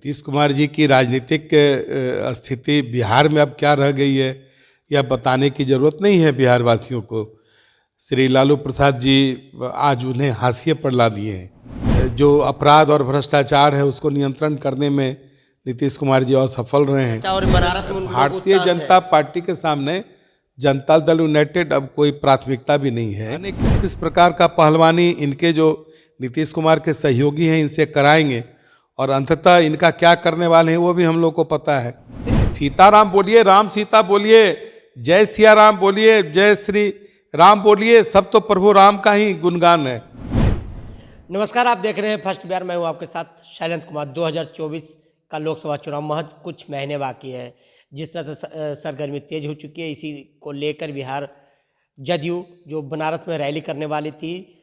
नीतीश कुमार जी की राजनीतिक स्थिति बिहार में अब क्या रह गई है यह बताने की जरूरत नहीं है बिहार वासियों को। श्री लालू प्रसाद जी आज उन्हें हाशिए पर ला दिए हैं। जो अपराध और भ्रष्टाचार है उसको नियंत्रण करने में नीतीश कुमार जी असफल रहे हैं। और बनारस में भारतीय जनता पार्टी के सामने जनता दल यूनाइटेड अब कोई प्राथमिकता भी नहीं है। यानी किस किस प्रकार का पहलवानी इनके जो नीतीश कुमार के सहयोगी हैं इनसे कराएंगे और अंततः इनका क्या करने वाले हैं वो भी हम लोग को पता है। सीताराम बोलिए, राम सीता बोलिए, जय सिया राम बोलिए, जय श्री राम बोलिए, सब तो प्रभु राम का ही गुणगान है। नमस्कार, आप देख रहे हैं फर्स्ट बिहार। मैं हूं आपके साथ शैलेंद्र कुमार। 2024 का लोकसभा चुनाव महज कुछ महीने बाकी है। जिस तरह से सरगर्मी तेज हो चुकी है, इसी को लेकर बिहार जदयू जो बनारस में रैली करने वाली थी,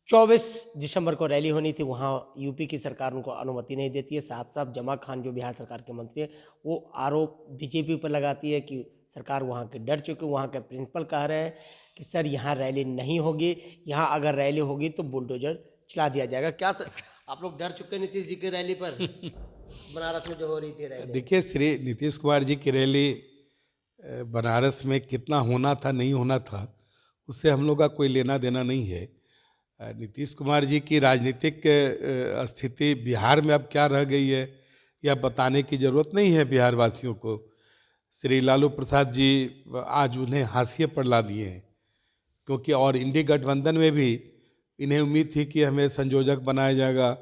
24 दिसंबर को रैली होनी थी, वहाँ यूपी की सरकार उनको अनुमति नहीं देती है। साफ साफ जमा खान जो बिहार सरकार के मंत्री हैं वो आरोप बीजेपी पर लगाती है कि सरकार वहाँ के डर चुकी। वहाँ के प्रिंसिपल कह रहे हैं कि सर यहाँ रैली नहीं होगी, यहाँ अगर रैली होगी तो बुलडोजर चला दिया जाएगा। क्या सर आप लोग डर चुके नीतीश जी की रैली पर? बनारस में जो हो रही थी रैली, देखिए श्री नीतीश कुमार जी की रैली बनारस में कितना होना था नहीं होना था उससे हम लोग का कोई लेना देना नहीं है। नीतीश कुमार जी की राजनीतिक स्थिति बिहार में अब क्या रह गई है यह बताने की जरूरत नहीं है बिहार वासियों को। श्री लालू प्रसाद जी आज उन्हें हाशिए पर ला दिए हैं, क्योंकि और इंडी गठबंधन में भी इन्हें उम्मीद थी कि हमें संयोजक बनाया जाएगा,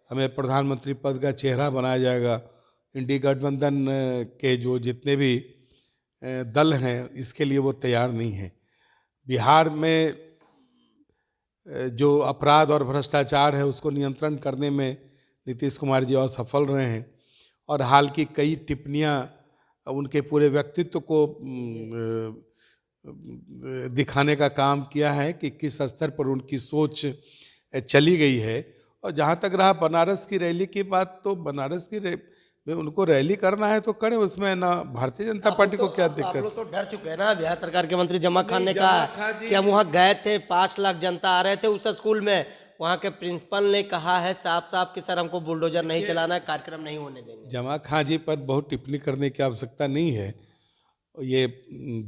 हमें प्रधानमंत्री पद का चेहरा बनाया जाएगा। इंडी गठबंधन के जो जितने भी दल हैं इसके लिए वो तैयार नहीं हैं। बिहार में जो अपराध और भ्रष्टाचार है उसको नियंत्रण करने में नीतीश कुमार जी असफल रहे हैं और हाल की कई टिप्पणियां उनके पूरे व्यक्तित्व को दिखाने का काम किया है कि किस स्तर पर उनकी सोच चली गई है। और जहाँ तक रहा बनारस की रैली की बात, तो बनारस की में उनको रैली करना है तो करें, उसमें ना भारतीय जनता पार्टी को क्या दिक्कत। आप लोग तो डर चुके हैं ना। बिहार सरकार के मंत्री जमा खान ने कहा कि हम वहाँ गए थे, 5 लाख जनता आ रहे थे उस स्कूल में। वहाँ के प्रिंसिपल ने कहा है साफ साफ कि सर हमको बुलडोजर नहीं चलाना है, कार्यक्रम नहीं होने देंगे। जमा खान जी पर बहुत टिप्पणी करने की आवश्यकता नहीं है। ये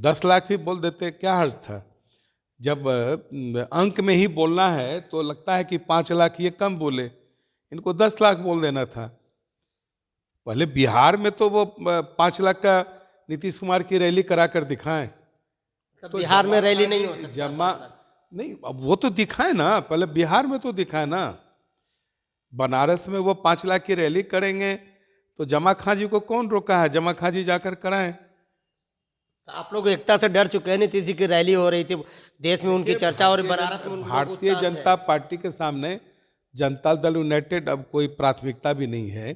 10 लाख भी बोल देते, क्या हर्ज था? जब अंक में ही बोलना है तो लगता है कि 5 लाख ये कम बोले, इनको 10 लाख बोल देना था। पहले बिहार में तो वो 5 लाख का नीतीश कुमार की रैली करा कर दिखाएं। तो बिहार में रैली नहीं हो सकता? जमा नहीं, अब वो तो दिखाए ना, पहले बिहार में तो दिखाए ना। बनारस में वो 5 लाख की रैली करेंगे तो जमा खां जी को कौन रोका है? जमा खां जी जाकर कराएं। आप लोग एकता से डर चुके हैं। नीतीश जी की रैली हो रही थी, देश में उनकी चर्चा और बनारस में भारतीय जनता पार्टी के सामने जनता दल यूनाइटेड अब कोई प्राथमिकता भी नहीं है।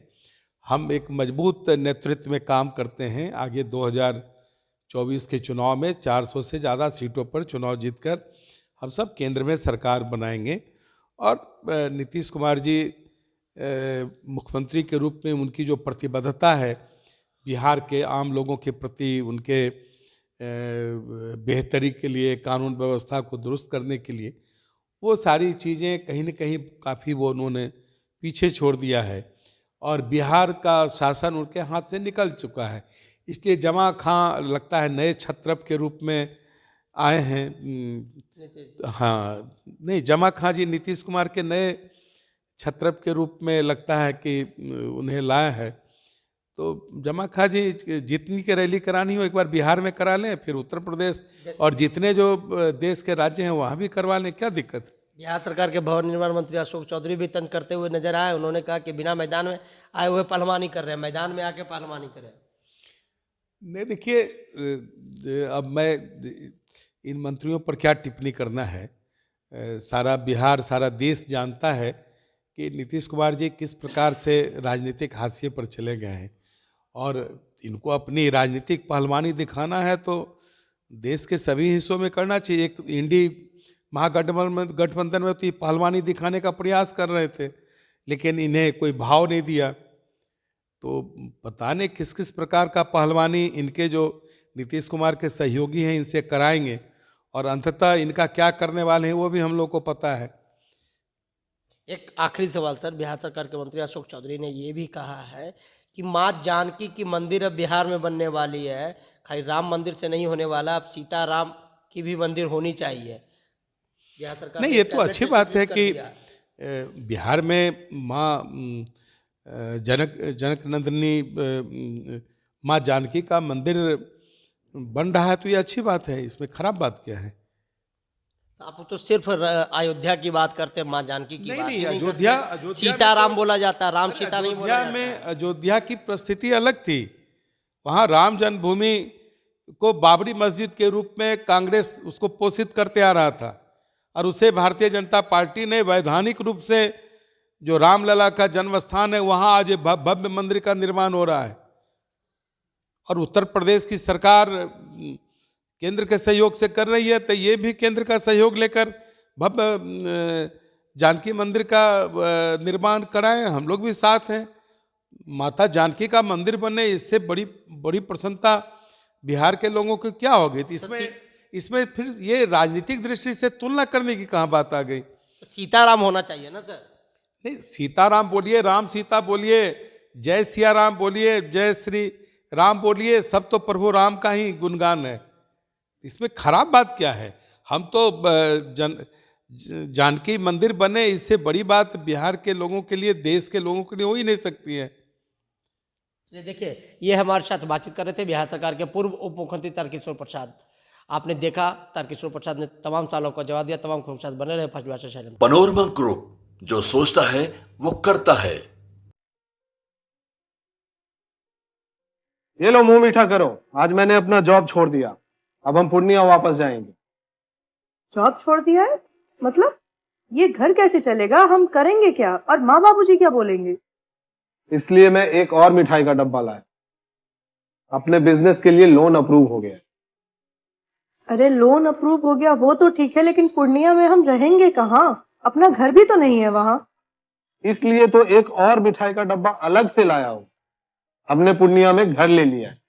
हम एक मजबूत नेतृत्व में काम करते हैं। आगे 2024 के चुनाव में 400 से ज़्यादा सीटों पर चुनाव जीतकर हम सब केंद्र में सरकार बनाएंगे। और नीतीश कुमार जी मुख्यमंत्री के रूप में उनकी जो प्रतिबद्धता है बिहार के आम लोगों के प्रति, उनके बेहतरी के लिए, कानून व्यवस्था को दुरुस्त करने के लिए, वो सारी चीज़ें कहीं न कहीं काफ़ी वो उन्होंने पीछे छोड़ दिया है और बिहार का शासन उनके हाथ से निकल चुका है। इसलिए जमा खां लगता है नए छत्रप के रूप में आए हैं। हाँ, नहीं, जमा खां जी नीतीश कुमार के नए छत्रप के रूप में लगता है कि उन्हें लाया है। तो जमा खां जी जितनी की रैली करानी हो एक बार बिहार में करा लें, फिर उत्तर प्रदेश और जितने जो देश के राज्य हैं वहाँ भी करवा लें, क्या दिक्कत? बिहार सरकार के भवन निर्माण मंत्री अशोक चौधरी भी तंज करते हुए नजर आए। उन्होंने कहा कि बिना मैदान में आए हुए पहलवानी कर रहे हैं, मैदान में आके पहलवानी करें। नहीं, देखिए, अब मैं इन मंत्रियों पर क्या टिप्पणी करना है। सारा बिहार, सारा देश जानता है कि नीतीश कुमार जी किस प्रकार से राजनीतिक हाशिए पर चले गए हैं और इनको अपनी राजनीतिक पहलवानी दिखाना है तो देश के सभी हिस्सों में करना चाहिए। एक इंडी गठबंधन में तो ये पहलवानी दिखाने का प्रयास कर रहे थे, लेकिन इन्हें कोई भाव नहीं दिया। तो पता नहीं किस किस प्रकार का पहलवानी इनके जो नीतीश कुमार के सहयोगी हैं इनसे कराएंगे और अंततः इनका क्या करने वाले हैं वो भी हम लोग को पता है। एक आखिरी सवाल सर, बिहार सरकार के मंत्री अशोक चौधरी ने ये भी कहा है कि माँ जानकी की मंदिर अब बिहार में बनने वाली है, खाली राम मंदिर से नहीं होने वाला, अब सीताराम की भी मंदिर होनी चाहिए। बिहार सरकार नहीं, ने ये तो कैबिनेट अच्छी से बात है स्वीकृत कर कि दिया। बिहार में माँ जनक नंदिनी माँ जानकी का मंदिर बन रहा है, तो ये अच्छी बात है, इसमें खराब बात क्या है? आप तो सिर्फ अयोध्या की बात करते हैं, माँ जानकी की नहीं बात नहीं, ही नहीं अयोध्या करते। अयोध्या में सीताराम तो- बोला जाता है, राम अरे सीता नहीं बोला अयोध्या जाता में है। अयोध्या की परिस्थिति अलग थी। वहाँ राम जन्मभूमि को बाबरी मस्जिद के रूप में कांग्रेस उसको पोषित करते आ रहा था, और उसे भारतीय जनता पार्टी ने वैधानिक रूप से, जो रामलला का जन्म स्थान है, वहाँ आज भव्य मंदिर का निर्माण हो रहा है। और उत्तर प्रदेश की सरकार केंद्र के सहयोग से कर रही है, तो ये भी केंद्र का सहयोग लेकर भव्य जानकी मंदिर का निर्माण कराएं। हम लोग भी साथ हैं। माता जानकी का मंदिर बने, इससे बड़ी बड़ी प्रसन्नता बिहार के लोगों को क्या होगी? तो इसमें फिर ये राजनीतिक दृष्टि से तुलना करने की कहाँ बात आ गई? तो सीताराम होना चाहिए ना सर। नहीं, सीताराम बोलिए, राम सीता बोलिए, जय सिया राम बोलिए, जय श्री राम बोलिए, सब तो प्रभु राम का ही गुणगान है। इसमें खराब बात क्या है? हम तो जानकी मंदिर बने, इससे बड़ी बात बिहार के लोगों के लिए, देश के लोगों के लिए हो ही नहीं सकती है। देखिए, ये हमारे साथ बातचीत कर रहे थे बिहार सरकार के पूर्व उप मुख्यमंत्री तारकिशोर प्रसाद। आपने देखा, तारकिशोर प्रसाद ने तमाम सवालों का जवाब दिया। तमाम के साथ बने रहे फर्स्ट बिहार से शैलेंद्र। पैनोरमा ग्रुप, जो सोचता है वो करता है। ये लो, मुंह मीठा करो। आज मैंने अपना जॉब छोड़ दिया, अब हम पूर्णिया वापस जाएंगे। जॉब छोड़ दिया है? मतलब ये घर कैसे चलेगा? हम करेंगे क्या? और माँ बाबूजी क्या बोलेंगे? इसलिए मैं एक और मिठाई का डब्बा लाया। अपने बिजनेस के लिए लोन अप्रूव हो गया। अरे लोन अप्रूव हो गया वो तो ठीक है, लेकिन पूर्णिया में हम रहेंगे कहाँ? अपना घर भी तो नहीं है वहाँ। इसलिए तो एक और मिठाई का डब्बा अलग से लाया हूं। हमने पूर्णिया में घर ले लिया है,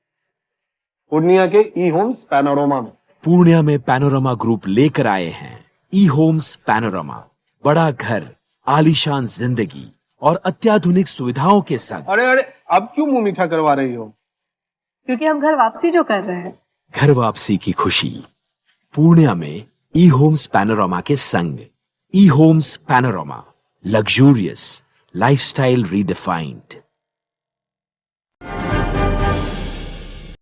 पूर्णिया के ई होम्स पैनोरमा में। पूर्णिया में पैनोरमा ग्रुप लेकर आए हैं ई होम्स पैनोरमा। बड़ा घर, आलीशान जिंदगी और अत्याधुनिक सुविधाओं के संग। अरे अरे, अब क्यों मुंह मीठा करवा रही हो? क्योंकि हम घर वापसी जो कर रहे हैं। घर वापसी की खुशी पूर्णिया में ई होम्स पैनोरमा के संग। E homes panorama, luxurious lifestyle redefined.